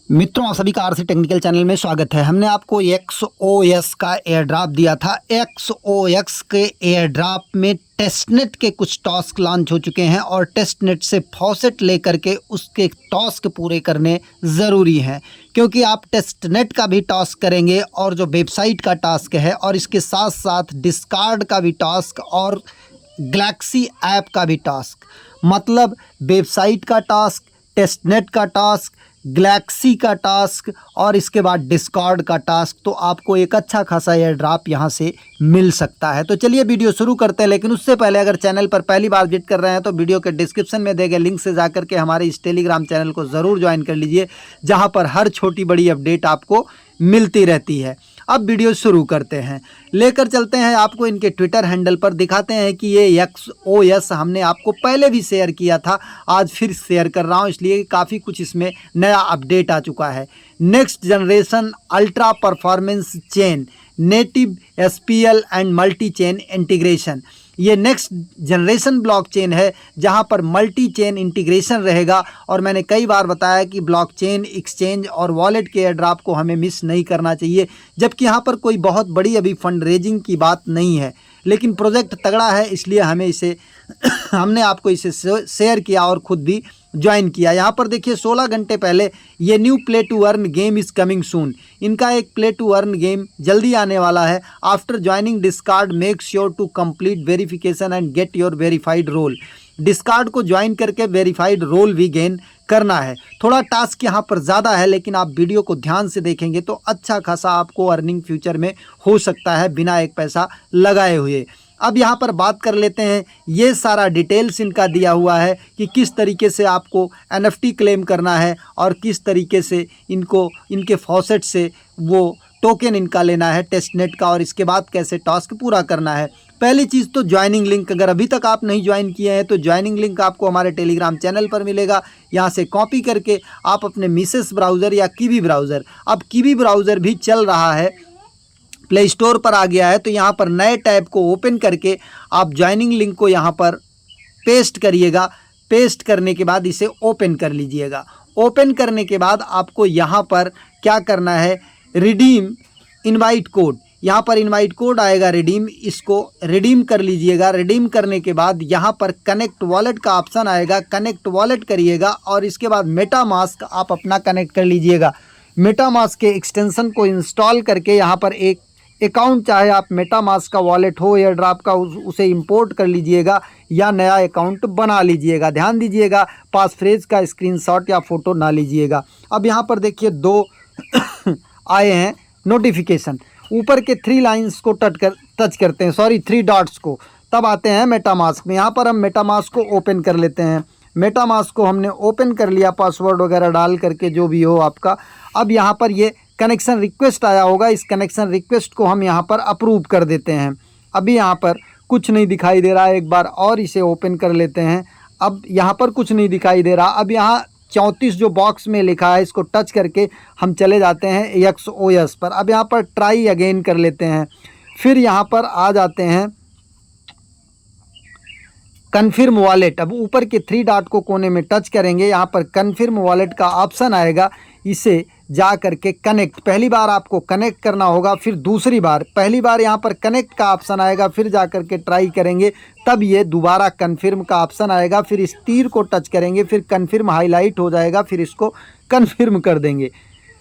मित्रों, आप सभी का आरसी टेक्निकल चैनल में स्वागत है। हमने आपको XOS का एयर ड्रॉप दिया था। XOS के एयर ड्रॉप में टेस्टनेट के कुछ टास्क लॉन्च हो चुके हैं और टेस्टनेट से फॉसेट लेकर के उसके टास्क पूरे करने ज़रूरी हैं, क्योंकि आप टेस्टनेट का भी टास्क करेंगे और जो वेबसाइट का टास्क है और इसके साथ साथ डिस्कार्ड का भी टास्क और गैलेक्सी ऐप का भी टास्क, मतलब वेबसाइट का टास्क, टेस्टनेट का टास्क, गैलेक्सी का टास्क और इसके बाद डिस्कॉर्ड का टास्क, तो आपको एक अच्छा खासा एयर ड्रॉप यहाँ से मिल सकता है। तो चलिए वीडियो शुरू करते हैं, लेकिन उससे पहले अगर चैनल पर पहली बार विजिट कर रहे हैं तो वीडियो के डिस्क्रिप्शन में दिए गए लिंक से जाकर के हमारे इस टेलीग्राम चैनल को ज़रूर ज्वाइन कर लीजिए, जहाँ पर हर छोटी बड़ी अपडेट आपको मिलती रहती है। अब वीडियो शुरू करते हैं, लेकर चलते हैं आपको इनके ट्विटर हैंडल पर, दिखाते हैं कि ये XOS हमने आपको पहले भी शेयर किया था, आज फिर शेयर कर रहा हूँ इसलिए काफ़ी कुछ इसमें नया अपडेट आ चुका है। Next generation ultra performance chain, native SPL and multi chain integration. ये नेक्स्ट जनरेशन ब्लॉकचेन है जहां पर मल्टी चेन इंटीग्रेशन रहेगा, और मैंने कई बार बताया कि ब्लॉकचेन, एक्सचेंज और वॉलेट के एयर ड्रॉप को हमें मिस नहीं करना चाहिए, जबकि यहां पर कोई बहुत बड़ी अभी फंड रेजिंग की बात नहीं है, लेकिन प्रोजेक्ट तगड़ा है इसलिए हमें इसे हमने आपको इसे शेयर किया और ख़ुद भी ज्वाइन किया। यहाँ पर देखिए 16 घंटे पहले ये new play to earn game is coming soon, इनका एक प्ले टू अर्न गेम जल्दी आने वाला है। After joining Discord make sure to complete verification and get your verified role. Discord को ज्वाइन करके वेरीफाइड रोल भी गेन करना है। थोड़ा टास्क यहाँ पर ज़्यादा है, लेकिन आप वीडियो को ध्यान से देखेंगे तो अच्छा खासा आपको अर्निंग फ्यूचर में हो सकता है बिना एक पैसा लगाए हुए। अब यहाँ पर बात कर लेते हैं, ये सारा डिटेल्स इनका दिया हुआ है कि किस तरीके से आपको NFT क्लेम करना है और किस तरीके से इनको इनके फॉसेट से वो टोकन इनका लेना है टेस्टनेट का, और इसके बाद कैसे टास्क पूरा करना है। पहली चीज़ तो ज्वाइनिंग लिंक, अगर अभी तक आप नहीं ज्वाइन किए हैं तो ज्वाइनिंग लिंक आपको हमारे टेलीग्राम चैनल पर मिलेगा। यहाँ से कॉपी करके आप अपने मिसेस ब्राउज़र या कीवी ब्राउज़र, अब कीवी ब्राउज़र भी चल रहा है, प्ले स्टोर पर आ गया है, तो यहाँ पर नए टैब को ओपन करके आप ज्वाइनिंग लिंक को यहाँ पर पेस्ट करिएगा। पेस्ट करने के बाद इसे ओपन कर लीजिएगा। ओपन करने के बाद आपको यहाँ पर क्या करना है, रिडीम इनवाइट कोड, यहाँ पर इनवाइट कोड आएगा रिडीम, इसको रिडीम कर लीजिएगा। रिडीम करने के बाद यहाँ पर कनेक्ट वॉलेट का ऑप्शन आएगा, कनेक्ट वॉलेट करिएगा और इसके बाद मेटामास्क आप अपना कनेक्ट कर लीजिएगा। मेटामास्क के एक्सटेंशन को इंस्टॉल करके यहाँ पर एक अकाउंट, चाहे आप मेटामास्क का वॉलेट हो एयर ड्रॉप का, उसे इंपोर्ट कर लीजिएगा या नया अकाउंट बना लीजिएगा। ध्यान दीजिएगा, पास फ्रेज का स्क्रीनशॉट या फ़ोटो ना लीजिएगा। अब यहाँ पर देखिए 2 आए हैं नोटिफिकेशन, ऊपर के 3 लाइंस को टच करते हैं, सॉरी 3 डॉट्स को, तब आते हैं मेटामास्क में। यहाँ पर हम मेटामास्क को ओपन कर लेते हैं। मेटामास्क को हमने ओपन कर लिया, पासवर्ड वगैरह डाल करके जो भी हो आपका। अब यहाँ पर ये कनेक्शन रिक्वेस्ट आया होगा, इस कनेक्शन रिक्वेस्ट को हम यहाँ पर अप्रूव कर देते हैं। अभी यहाँ पर कुछ नहीं दिखाई दे रहा है, एक बार और इसे ओपन कर लेते हैं। अब यहाँ पर कुछ नहीं दिखाई दे रहा। अब यहाँ 34 जो बॉक्स में लिखा है, इसको टच करके हम चले जाते हैं XOS पर। अब यहाँ पर ट्राई अगेन कर लेते हैं, फिर यहाँ पर आ जाते हैं कन्फर्म वॉलेट। अब ऊपर के 3 डॉट को कोने में टच करेंगे, यहाँ पर कन्फर्म वॉलेट का ऑप्शन आएगा, इसे जा करके कनेक्ट, पहली बार आपको कनेक्ट करना होगा, फिर दूसरी बार, पहली बार यहाँ पर कनेक्ट का ऑप्शन आएगा, फिर जा करके ट्राई करेंगे, तब ये दोबारा कन्फर्म का ऑप्शन आएगा, फिर इस तीर को टच करेंगे, फिर कन्फर्म हाईलाइट हो जाएगा, फिर इसको कन्फर्म कर देंगे।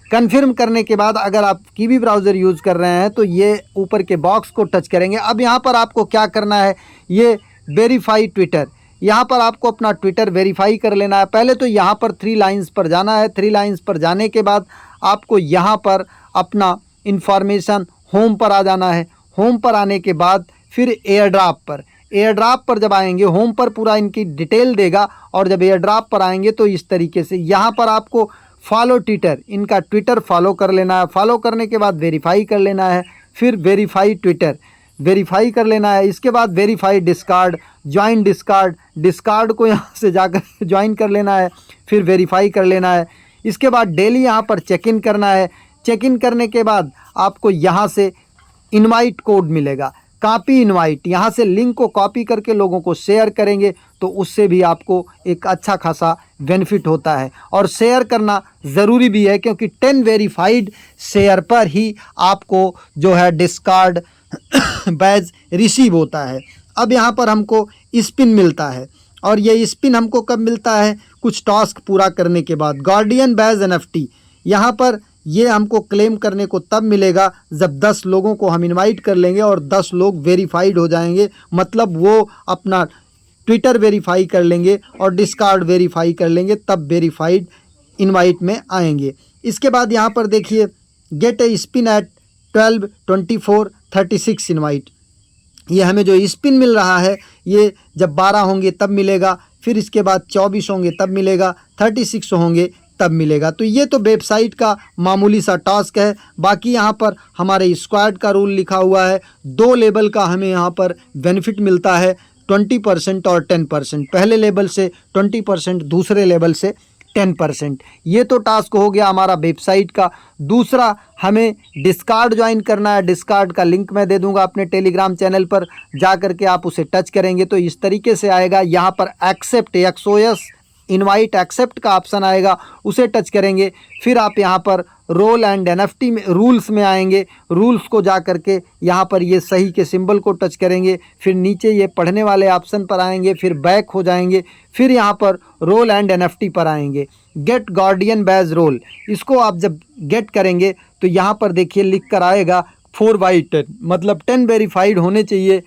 कन्फर्म करने के बाद अगर आप कीवी ब्राउज़र यूज़ कर रहे हैं तो ये ऊपर के बॉक्स को टच करेंगे। अब यहाँ पर आपको क्या करना है, ये वेरीफाई ट्विटर, यहाँ पर आपको अपना ट्विटर वेरीफाई कर लेना है। पहले तो यहाँ पर 3 लाइंस पर जाना है। 3 लाइंस पर जाने के बाद आपको यहाँ पर अपना इंफॉर्मेशन होम पर आ जाना है। होम पर आने के बाद फिर एयर ड्रॉप पर जब आएंगे, होम पर पूरा इनकी डिटेल देगा, और जब एयर ड्रॉप पर आएंगे तो इस तरीके से यहाँ पर आपको फॉलो ट्विटर, इनका ट्विटर फॉलो कर लेना है। फॉलो करने के बाद वेरीफाई कर लेना है, फिर वेरीफाई ट्विटर वेरीफाई कर लेना है। इसके बाद वेरीफाई डिस्कार्ड, ज्वाइन डिस्कार्ड को यहाँ से जाकर ज्वाइन कर लेना है, फिर वेरीफाई कर लेना है। इसके बाद डेली यहाँ पर चेक इन करना है। चेक इन करने के बाद आपको यहाँ से इनवाइट कोड मिलेगा, कॉपी इनवाइट, यहाँ से लिंक को कॉपी करके लोगों को शेयर करेंगे तो उससे भी आपको एक अच्छा खासा बेनिफिट होता है। और शेयर करना ज़रूरी भी है, क्योंकि 10 वेरीफाइड शेयर पर ही आपको जो है डिस्कार्ड बैज रिसीव होता है। अब यहाँ पर हमको स्पिन मिलता है, और ये स्पिन हमको कब मिलता है? कुछ टास्क पूरा करने के बाद। गार्डियन बैज NFT यहाँ पर ये हमको क्लेम करने को तब मिलेगा जब 10 लोगों को हम इनवाइट कर लेंगे और 10 लोग वेरीफाइड हो जाएंगे, मतलब वो अपना ट्विटर वेरीफाई कर लेंगे और डिस्कार्ड वेरीफाई कर लेंगे, तब वेरीफाइड इनवाइट में आएंगे। इसके बाद यहाँ पर देखिए get a spin at 12, 24, 36 invite. ये हमें जो स्पिन मिल रहा है ये जब 12 होंगे तब मिलेगा, फिर इसके बाद 24 होंगे तब मिलेगा, 36 होंगे तब मिलेगा। तो ये तो वेबसाइट का मामूली सा टास्क है। बाकी यहाँ पर हमारे स्क्वाड का रूल लिखा हुआ है। 2 लेवल का हमें यहाँ पर बेनिफिट मिलता है, 20% और 10%। पहले लेवल से 20%, दूसरे लेवल से 10%। ये तो टास्क हो गया हमारा वेबसाइट का। दूसरा हमें डिस्कार्ड ज्वाइन करना है। डिस्कार्ड का लिंक मैं दे दूंगा अपने टेलीग्राम चैनल पर, जा करके आप उसे टच करेंगे तो इस तरीके से आएगा। यहाँ पर एक्सेप्ट XOS इनवाइट एक्सेप्ट का ऑप्शन आएगा, उसे टच करेंगे। फिर आप यहाँ पर रोल एंड NFT में रूल्स में आएंगे। रूल्स को जा करके यहाँ पर ये सही के सिंबल को टच करेंगे, फिर नीचे ये पढ़ने वाले ऑप्शन पर आएंगे, फिर बैक हो जाएंगे, फिर यहाँ पर रोल एंड NFT पर आएंगे। गेट गार्डियन बैज रोल, इसको आप जब गेट करेंगे तो यहाँ पर देखिए लिख कर आएगा 4/10, मतलब 10 वेरीफाइड होने चाहिए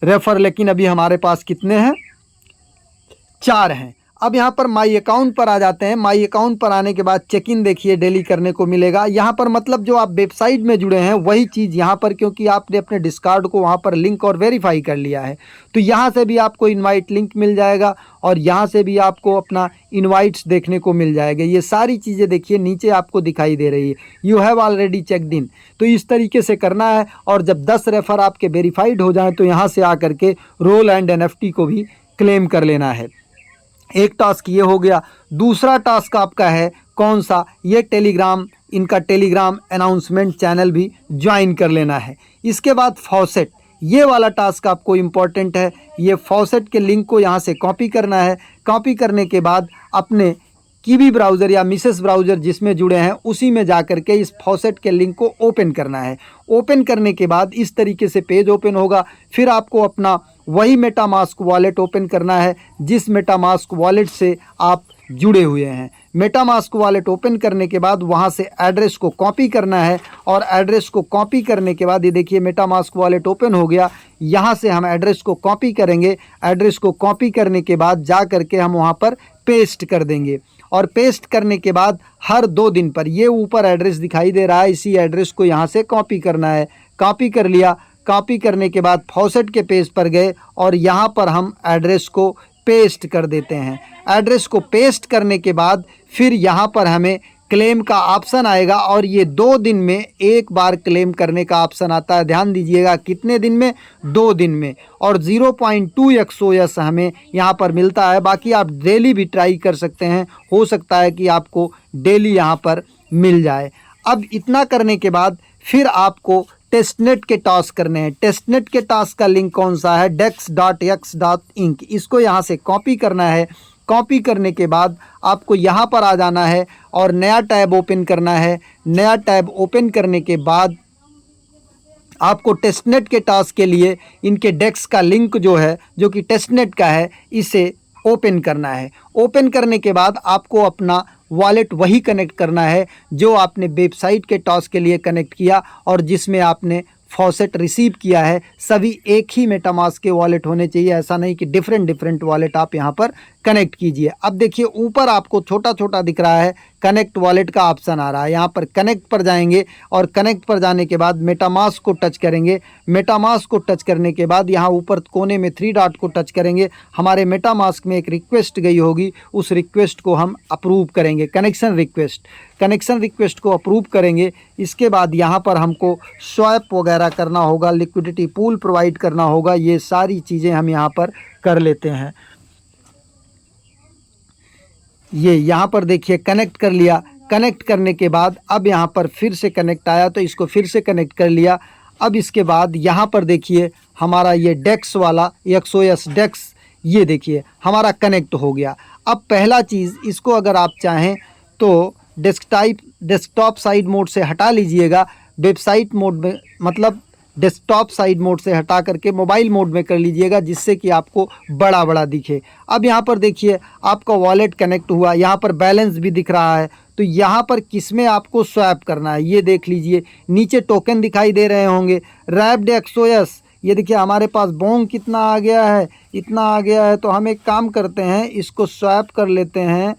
रेफर, लेकिन अभी हमारे पास कितने हैं? 4 हैं। अब यहाँ पर माई अकाउंट पर आ जाते हैं। माई अकाउंट पर आने के बाद चेक इन देखिए डेली करने को मिलेगा। यहाँ पर मतलब जो आप वेबसाइट में जुड़े हैं वही चीज़ यहाँ पर, क्योंकि आपने अपने डिस्कार्ड को वहाँ पर लिंक और वेरीफाई कर लिया है, तो यहाँ से भी आपको इनवाइट लिंक मिल जाएगा और यहाँ से भी आपको अपना इनवाइट्स देखने को मिल जाएगा। ये सारी चीज़ें देखिए नीचे आपको दिखाई दे रही है, यू हैव ऑलरेडी चेकड इन। तो इस तरीके से करना है, और जब 10 रेफर आपके वेरीफाइड हो जाएँ तो यहाँ से आकर के रोल एंड NFT को भी क्लेम कर लेना है। एक टास्क ये हो गया। दूसरा टास्क आपका है कौन सा? ये टेलीग्राम, इनका टेलीग्राम अनाउंसमेंट चैनल भी ज्वाइन कर लेना है। इसके बाद फॉसेट, ये वाला टास्क आपको इम्पॉर्टेंट है। ये फॉसेट के लिंक को यहाँ से कॉपी करना है। कॉपी करने के बाद अपने कीवी ब्राउज़र या मिसेस ब्राउज़र जिसमें जुड़े हैं उसी में जा कर के इस फॉसेट के लिंक को ओपन करना है। ओपन करने के बाद इस तरीके से पेज ओपन होगा। फिर आपको अपना वही मेटामास्क वॉलेट ओपन करना है जिस मेटामास्क वॉलेट से आप जुड़े हुए हैं। मेटामास्क वॉलेट ओपन करने के बाद वहां से एड्रेस को कॉपी करना है, और एड्रेस को कॉपी करने के बाद ये देखिए मेटामास्क वॉलेट ओपन हो गया। यहाँ से हम एड्रेस को कॉपी करेंगे। एड्रेस को कॉपी करने के बाद जा करके हम वहाँ पर पेस्ट कर देंगे, और पेस्ट करने के बाद हर 2 दिन पर ये ऊपर एड्रेस दिखाई दे रहा है, इसी एड्रेस को यहाँ से कॉपी करना है। कॉपी कर लिया। कॉपी करने के बाद फॉसेट के पेज पर गए और यहाँ पर हम एड्रेस को पेस्ट कर देते हैं। एड्रेस को पेस्ट करने के बाद फिर यहाँ पर हमें क्लेम का ऑप्शन आएगा, और ये 2 दिन में एक बार क्लेम करने का ऑप्शन आता है। ध्यान दीजिएगा, कितने दिन में? 2 दिन में। और 0.2 XOS हमें यहाँ पर मिलता है। बाकी आप डेली भी ट्राई कर सकते हैं, हो सकता है कि आपको डेली यहाँ पर मिल जाए। अब इतना करने के बाद फिर आपको टेस्टनेट के टास्क करने हैं। टेस्टनेट के टास्क का लिंक कौन सा है? dex.x.inc। इसको यहाँ से कॉपी करना है। कॉपी करने के बाद आपको यहाँ पर आ जाना है और नया टैब ओपन करना है। नया टैब ओपन करने के बाद आपको टेस्टनेट के टास्क के लिए इनके डेक्स का लिंक जो है, जो कि टेस्टनेट का है, इसे ओपन करना है। ओपन करने के बाद आपको अपना वॉलेट वही कनेक्ट करना है जो आपने वेबसाइट के टास्क के लिए कनेक्ट किया और जिसमें आपने फॉसेट रिसीव किया है। सभी एक ही मेटामास्क के वॉलेट होने चाहिए, ऐसा नहीं कि डिफरेंट वॉलेट आप यहाँ पर कनेक्ट कीजिए। अब देखिए ऊपर आपको छोटा छोटा दिख रहा है, कनेक्ट वॉलेट का ऑप्शन आ रहा है। यहाँ पर कनेक्ट पर जाएंगे और कनेक्ट पर जाने के बाद मेटामास्क को टच करेंगे। मेटामास्क को टच करने के बाद यहाँ ऊपर कोने में 3 डॉट को टच करेंगे। हमारे मेटामास्क में एक रिक्वेस्ट गई होगी, उस रिक्वेस्ट को हम अप्रूव करेंगे। कनेक्शन रिक्वेस्ट को अप्रूव करेंगे। इसके बाद यहाँ पर हमको स्वैप वगैरह करना होगा, लिक्विडिटी पूल प्रोवाइड करना होगा। ये सारी चीज़ें हम यहाँ पर कर लेते हैं। ये यहाँ पर देखिए कनेक्ट कर लिया। कनेक्ट करने के बाद अब यहाँ पर फिर से कनेक्ट आया तो इसको फिर से कनेक्ट कर लिया। अब इसके बाद यहाँ पर देखिए हमारा ये डेक्स वाला XOS डेक्स, ये देखिए हमारा कनेक्ट हो गया। अब पहला चीज़, इसको अगर आप चाहें तो डेस्कटॉप साइड मोड से हटा लीजिएगा, वेबसाइट मोड में, मतलब डेस्कटॉप साइड मोड से हटा करके मोबाइल मोड में कर लीजिएगा, जिससे कि आपको बड़ा बड़ा दिखे। अब यहाँ पर देखिए आपका वॉलेट कनेक्ट हुआ, यहाँ पर बैलेंस भी दिख रहा है। तो यहाँ पर किस में आपको स्वैप करना है ये देख लीजिए। नीचे टोकन दिखाई दे रहे होंगे, रैप्ड एक्सओएस। ये देखिए हमारे पास बोंग कितना आ गया है, इतना आ गया है। तो हम एक काम करते हैं, इसको स्वैप कर लेते हैं।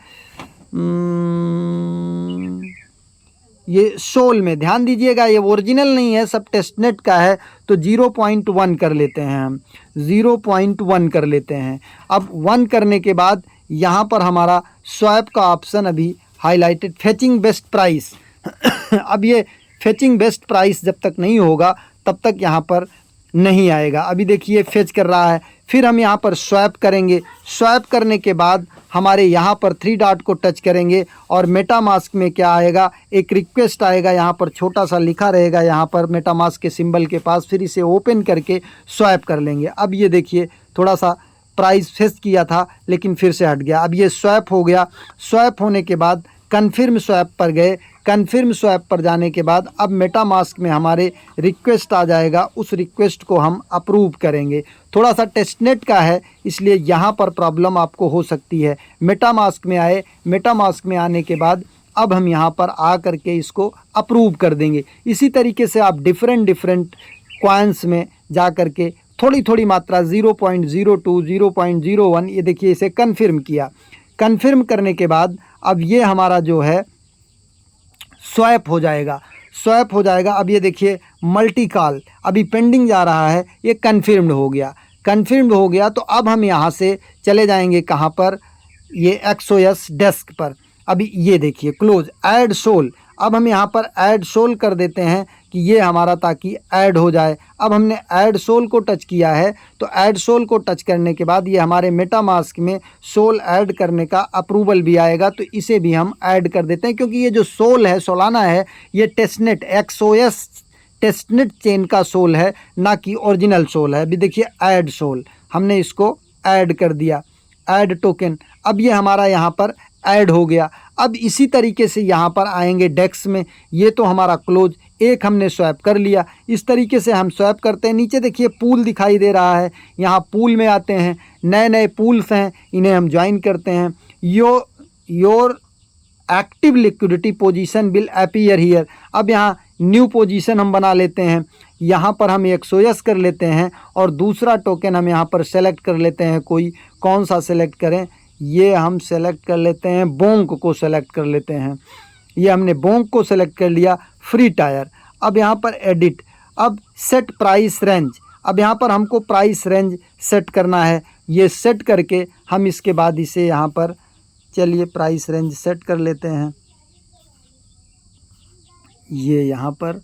ये सोल में ध्यान दीजिएगा, ये ओरिजिनल नहीं है, सब टेस्टनेट का है। तो 0.1 कर लेते हैं हम, 0.1 कर लेते हैं। अब 1 करने के बाद यहाँ पर हमारा स्वैप का ऑप्शन अभी हाईलाइटेड, फेचिंग बेस्ट प्राइस। अब ये फेचिंग बेस्ट प्राइस जब तक नहीं होगा तब तक यहाँ पर नहीं आएगा। अभी देखिए फेच कर रहा है। फिर हम यहाँ पर स्वैप करेंगे। स्वैप करने के बाद हमारे यहाँ पर 3 डॉट को टच करेंगे और मेटामास्क में क्या आएगा, एक रिक्वेस्ट आएगा, यहाँ पर छोटा सा लिखा रहेगा यहाँ पर मेटामास्क के सिंबल के पास। फिर इसे ओपन करके स्वैप कर लेंगे। अब ये देखिए थोड़ा सा प्राइस फेच किया था लेकिन फिर से हट गया। अब ये स्वैप हो गया। स्वैप होने के बाद कन्फर्म स्वैप पर गए। कन्फर्म स्वैप पर जाने के बाद अब मेटामास्क में हमारे रिक्वेस्ट आ जाएगा, उस रिक्वेस्ट को हम अप्रूव करेंगे। थोड़ा सा टेस्टनेट का है इसलिए यहाँ पर प्रॉब्लम आपको हो सकती है। मेटामास्क में आए, मेटामास्क में आने के बाद अब हम यहाँ पर आ करके इसको अप्रूव कर देंगे। इसी तरीके से आप डिफरेंट कॉइन्स में जा करके थोड़ी थोड़ी मात्रा 0.02, 0.01, ये देखिए इसे कन्फर्म किया। कन्फर्म करने के बाद अब ये हमारा जो है स्वैप हो जाएगा, स्वैप हो जाएगा। अब ये देखिए मल्टी कॉल अभी पेंडिंग जा रहा है, ये कन्फर्म्ड हो गया। कन्फर्म्ड हो गया तो अब हम यहाँ से चले जाएंगे कहाँ पर, ये एक्सओएस डेस्क पर। अभी ये देखिए क्लोज ऐड सोल। अब हम यहाँ पर ऐड सोल कर देते हैं कि ये हमारा ताकि ऐड हो जाए। अब हमने ऐड सोल को टच किया है, तो ऐड सोल को टच करने के बाद ये हमारे मेटामास्क में सोल ऐड करने का अप्रूवल भी आएगा। तो इसे भी हम ऐड कर देते हैं, क्योंकि ये जो सोल है, सोलाना है, ये टेस्टनेट एक्सओएस टेस्टनेट चेन का सोल है, ना कि ओरिजिनल सोल है। अभी देखिए ऐड सोल, हमने इसको ऐड कर दिया, ऐड टोकन। अब ये हमारा यहाँ पर ऐड हो गया। अब इसी तरीके से यहाँ पर आएंगे डेस्क में। ये तो हमारा क्लोज, एक हमने स्वैप कर लिया। इस तरीके से हम स्वैप करते हैं। नीचे देखिए पूल दिखाई दे रहा है, यहाँ पूल में आते हैं, नए नए पूल्स हैं, इन्हें हम ज्वाइन करते हैं। Your active liquidity position will appear here. अब यहाँ न्यू पोजीशन हम बना लेते हैं। यहाँ पर हम एक्सओएस कर लेते हैं और दूसरा टोकन हम यहाँ पर सेलेक्ट कर लेते हैं। कोई कौन सा सेलेक्ट करें, ये हम सेलेक्ट कर लेते हैं, बोंक को सेलेक्ट कर लेते हैं। ये हमने बोंक को सेलेक्ट कर लिया, फ्री टायर। अब यहाँ पर एडिट, अब सेट प्राइस रेंज। अब यहाँ पर हमको प्राइस रेंज सेट करना है। ये सेट करके हम इसके बाद इसे यहाँ पर, चलिए प्राइस रेंज सेट कर लेते हैं। ये यहाँ पर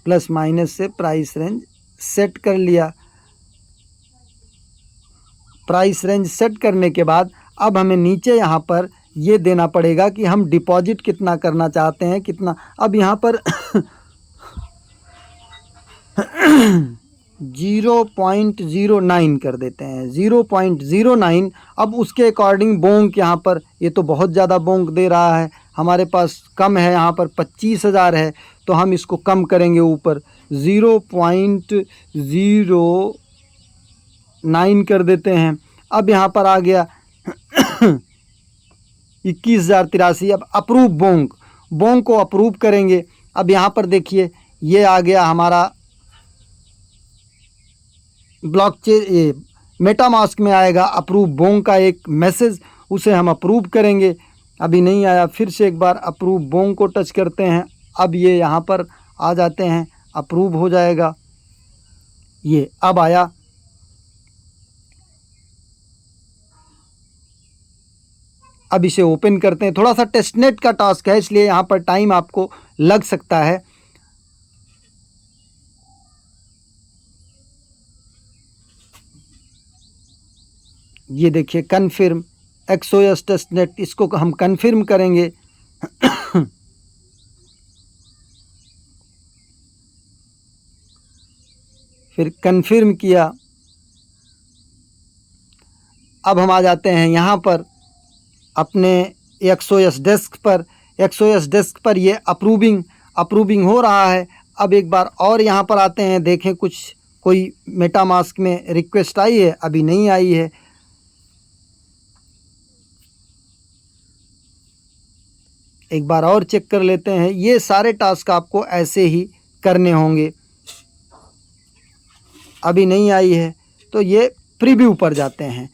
प्लस माइनस से प्राइस रेंज सेट कर लिया। प्राइस रेंज सेट करने के बाद अब हमें नीचे यहाँ पर ये देना पड़ेगा कि हम डिपॉजिट कितना करना चाहते हैं, कितना। अब यहाँ पर 0.09 कर देते हैं, 0.09। अब उसके अकॉर्डिंग बोंक यहाँ पर, ये तो बहुत ज़्यादा बोंक दे रहा है, हमारे पास कम है, यहाँ पर 25,000 है, तो हम इसको कम करेंगे ऊपर, 0.09 कर देते हैं। अब यहाँ पर आ गया 21,083। अब अप्रूव बोंक, बोंक को अप्रूव करेंगे। अब यहाँ पर देखिए ये आ गया हमारा ब्लॉकचेन, ये मेटामास्क में आएगा अप्रूव बोंक का एक मैसेज, उसे हम अप्रूव करेंगे। अभी नहीं आया, फिर से एक बार अप्रूव बोंक को टच करते हैं। अब ये यहाँ पर आ जाते हैं, अप्रूव हो जाएगा। ये अब आया। अब इसे ओपन करते हैं। थोड़ा सा टेस्टनेट का टास्क है इसलिए यहाँ पर टाइम आपको लग सकता है। ये देखिए कन्फर्म एक्सओएस टेस्टनेट, इसको हम कन्फर्म करेंगे। फिर कन्फर्म किया, अब हम आ जाते हैं यहाँ पर अपने XOS डेस्क पर। XOS डेस्क पर ये अप्रूविंग हो रहा है। अब एक बार और यहाँ पर आते हैं, देखें कुछ कोई मेटामास्क में रिक्वेस्ट आई है, अभी नहीं आई है। एक बार और चेक कर लेते हैं। ये सारे टास्क आपको ऐसे ही करने होंगे। अभी नहीं आई है तो ये प्रीव्यू पर जाते हैं।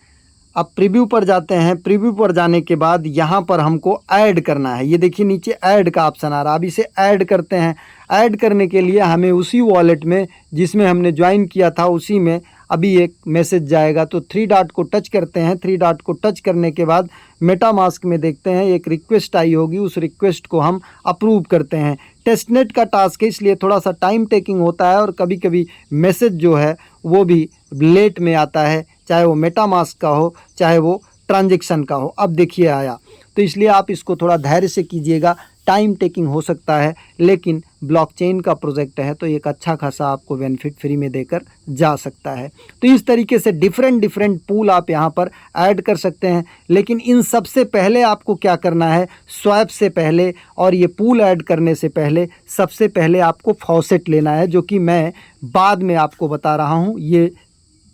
अब प्रीव्यू पर जाते हैं। प्रीव्यू पर जाने के बाद यहाँ पर हमको ऐड करना है। ये देखिए नीचे ऐड का ऑप्शन आ रहा है, अब इसे ऐड करते हैं। ऐड करने के लिए हमें उसी वॉलेट में जिसमें हमने ज्वाइन किया था उसी में अभी एक मैसेज जाएगा। तो 3 डॉट को टच करते हैं। 3 डॉट को टच करने के बाद मेटामास्क में देखते हैं एक रिक्वेस्ट आई होगी, उस रिक्वेस्ट को हम अप्रूव करते हैं। टेस्टनेट का टास्क है इसलिए थोड़ा सा टाइम टेकिंग होता है और कभी कभी मैसेज जो है वो भी लेट में आता है, चाहे वो मेटामास्क का हो चाहे वो ट्रांजैक्शन का हो। अब देखिए आया, तो इसलिए आप इसको थोड़ा धैर्य से कीजिएगा। टाइम टेकिंग हो सकता है लेकिन ब्लॉकचेन का प्रोजेक्ट है तो एक अच्छा खासा आपको बेनिफिट फ्री में देकर जा सकता है। तो इस तरीके से डिफरेंट पूल आप यहाँ पर ऐड कर सकते हैं। लेकिन इन सबसे पहले आपको क्या करना है, स्वैप से पहले और ये पूल ऐड करने से पहले सबसे पहले आपको फॉसेट लेना है, जो कि मैं बाद में आपको बता रहा हूँ। ये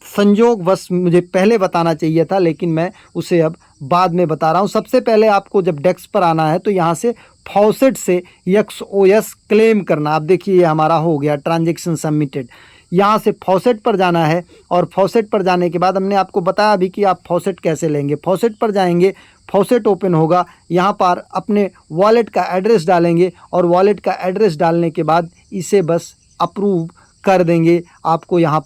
संयोगवश मुझे पहले बताना चाहिए था लेकिन मैं उसे अब बाद में बता रहा हूँ। सबसे पहले आपको जब डेस्क पर आना है तो यहाँ से फॉसेट से XOS क्लेम करना। आप देखिए ये हमारा हो गया ट्रांजैक्शन सबमिटेड। यहाँ से फॉसेट पर जाना है और फॉसेट पर जाने के बाद हमने आपको बताया अभी कि आप फॉसेट कैसे लेंगे। फॉसेट पर जाएंगे, फॉसेट ओपन होगा, यहाँ पर अपने वॉलेट का एड्रेस डालेंगे और वॉलेट का एड्रेस डालने के बाद इसे बस अप्रूव कर देंगे। आपको यहाँ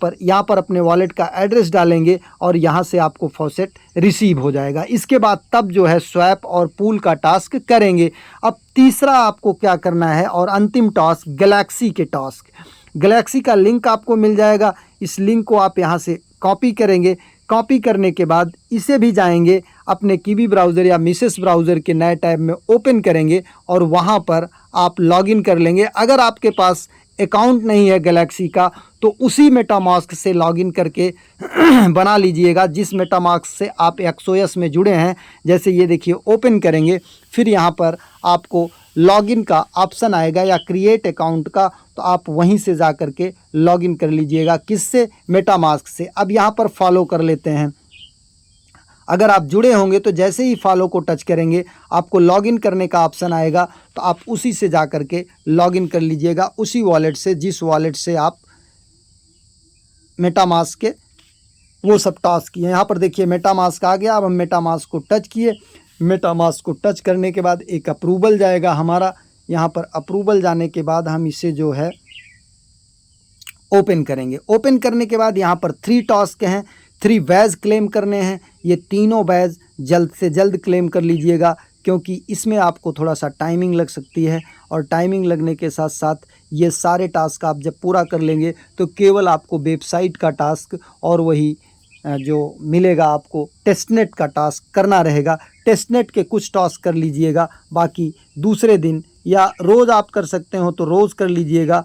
पर अपने वॉलेट का एड्रेस डालेंगे और यहाँ से आपको फॉसेट रिसीव हो जाएगा। इसके बाद तब जो है स्वैप और पूल का टास्क करेंगे। अब तीसरा आपको क्या करना है और अंतिम टास्क गैलेक्सी के टास्क। गैलेक्सी का लिंक आपको मिल जाएगा। इस लिंक को आप यहाँ से कॉपी करेंगे। कॉपी करने के बाद इसे भी जाएंगे अपने कीवी ब्राउज़र या मिसेस ब्राउज़र के नए टैब में ओपन करेंगे और वहाँ पर आप लॉगिन कर लेंगे। अगर आपके पास अकाउंट नहीं है गैलेक्सी का तो उसी मेटामास्क से लॉगिन करके बना लीजिएगा जिस मेटामास्क से आप XOS में जुड़े हैं। जैसे ये देखिए ओपन करेंगे, फिर यहाँ पर आपको लॉगिन का ऑप्शन आएगा या क्रिएट अकाउंट का, तो आप वहीं से जा कर के लॉगिन कर लीजिएगा। किससे? मेटामास्क से। अब यहाँ पर फॉलो कर लेते हैं। अगर आप जुड़े होंगे तो जैसे ही फॉलो को टच करेंगे आपको लॉगिन करने का ऑप्शन आएगा, तो आप उसी से जा कर के लॉगिन कर लीजिएगा, उसी वॉलेट से जिस वॉलेट से आप मेटामास्क के वो सब टास्क किए। यहाँ पर देखिए मेटामास्क आ गया। अब हम मेटामास्क को टच किए। मेटामास्क को टच करने के बाद एक अप्रूवल जाएगा हमारा। यहाँ पर अप्रूवल जाने के बाद हम इसे जो है ओपन करेंगे। ओपन करने के बाद यहाँ पर 3 टास्क हैं, 3 बैज क्लेम करने हैं। ये तीनों बैज जल्द से जल्द क्लेम कर लीजिएगा क्योंकि इसमें आपको थोड़ा सा टाइमिंग लग सकती है और टाइमिंग लगने के साथ साथ ये सारे टास्क आप जब पूरा कर लेंगे तो केवल आपको वेबसाइट का टास्क और वही जो मिलेगा आपको टेस्टनेट का टास्क करना रहेगा। टेस्टनेट के कुछ टास्क कर लीजिएगा, बाकी दूसरे दिन या रोज़ आप कर सकते हो तो रोज़ कर लीजिएगा।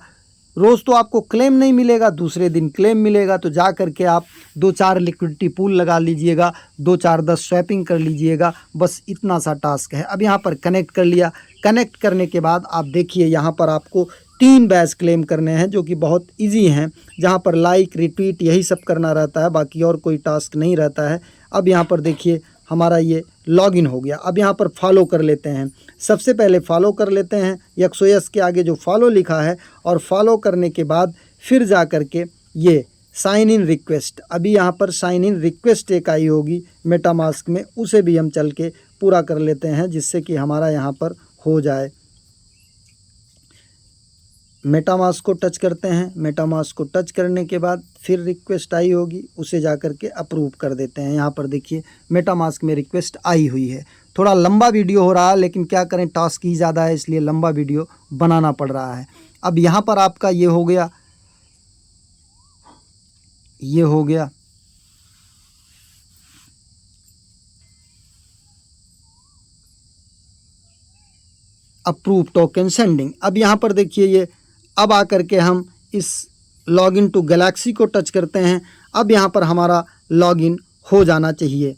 रोज़ तो आपको क्लेम नहीं मिलेगा, दूसरे दिन क्लेम मिलेगा। तो जा करके आप 2-4 लिक्विडिटी पूल लगा लीजिएगा, 2-4-10 स्वैपिंग कर लीजिएगा। बस इतना सा टास्क है। अब यहाँ पर कनेक्ट कर लिया। कनेक्ट करने के बाद आप देखिए यहाँ पर आपको 3 बैच क्लेम करने हैं जो कि बहुत इजी हैं, जहाँ पर लाइक रिट्वीट यही सब करना रहता है, बाकी और कोई टास्क नहीं रहता है। अब यहाँ पर देखिए हमारा ये लॉगिन हो गया। अब यहाँ पर फॉलो कर लेते हैं। सबसे पहले फॉलो कर लेते हैं XOS के आगे जो फॉलो लिखा है, और फॉलो करने के बाद फिर जा कर के ये साइन इन रिक्वेस्ट, अभी यहाँ पर साइन इन रिक्वेस्ट एक आई होगी मेटामास्क में, उसे भी हम चल के पूरा कर लेते हैं जिससे कि हमारा यहाँ पर हो जाए। मेटामास्क को टच करते हैं। मेटामास्क को टच करने के बाद फिर रिक्वेस्ट आई होगी, उसे जा कर के अप्रूव कर देते हैं। यहाँ पर देखिए मेटामास्क में रिक्वेस्ट आई हुई है। थोड़ा लंबा वीडियो हो रहा है लेकिन क्या करें, टास्क ही ज़्यादा है इसलिए लंबा वीडियो बनाना पड़ रहा है। अब यहाँ पर आपका ये हो गया, ये हो गया। Approve token sending. अब यहाँ पर देखिए ये, अब आकर के हम इस लॉगिन टू गैलेक्सी को टच करते हैं। अब यहाँ पर हमारा लॉगिन हो जाना चाहिए।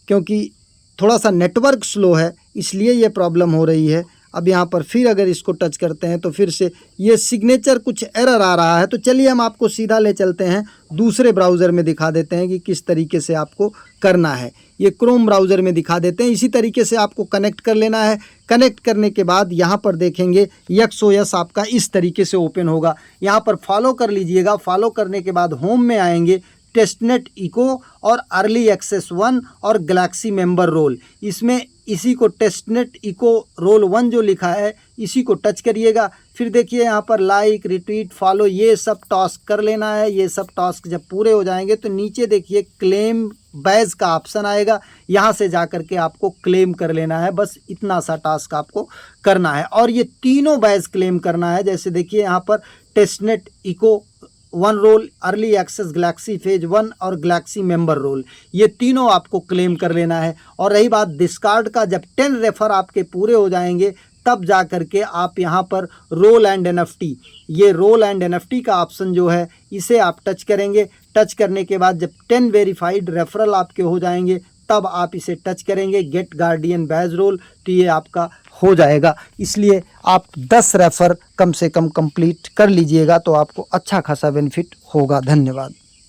क्योंकि थोड़ा सा नेटवर्क स्लो है, इसलिए ये प्रॉब्लम हो रही है। अब यहाँ पर फिर अगर इसको टच करते हैं तो फिर से ये सिग्नेचर कुछ एरर आ रहा है। तो चलिए हम आपको सीधा ले चलते हैं, दूसरे ब्राउज़र में दिखा देते हैं कि किस तरीके से आपको करना है। ये क्रोम ब्राउज़र में दिखा देते हैं। इसी तरीके से आपको कनेक्ट कर लेना है। कनेक्ट करने के बाद यहाँ पर देखेंगे XOS आपका इस तरीके से ओपन होगा। यहाँ पर फॉलो कर लीजिएगा। फॉलो करने के बाद होम में आएंगे, टेस्टनेट इको और अर्ली एक्सेस 1 और गैलेक्सी मेंबर रोल, इसमें इसी को टेस्टनेट इको रोल 1 जो लिखा है इसी को टच करिएगा। फिर देखिए यहाँ पर लाइक, रिट्वीट, फॉलो ये सब टास्क कर लेना है। ये सब टास्क जब पूरे हो जाएंगे तो नीचे देखिए क्लेम बैज का ऑप्शन आएगा, यहाँ से जा कर के आपको क्लेम कर लेना है। बस इतना सा टास्क आपको करना है और ये तीनों बैज क्लेम करना है। जैसे देखिए यहाँ पर testnet echo 1 role, early access galaxy phase 1 और गैलेक्सी मेंबर रोल, ये तीनों आपको क्लेम कर लेना है। और रही बात डिस्कार्ड का, जब 10 रेफर आपके पूरे हो जाएंगे तब जा कर के आप यहाँ पर रोल एंड NFT, ये रोल एंड NFT का ऑप्शन जो है इसे आप टच करेंगे। टच करने के बाद जब 10 वेरीफाइड रेफरल आपके हो जाएंगे तब आप इसे टच करेंगे, गेट गार्डियन बैज रोल, तो ये आपका हो जाएगा। इसलिए आप 10 रेफर कम से कम कंप्लीट कर लीजिएगा तो आपको अच्छा खासा बेनिफिट होगा। धन्यवाद।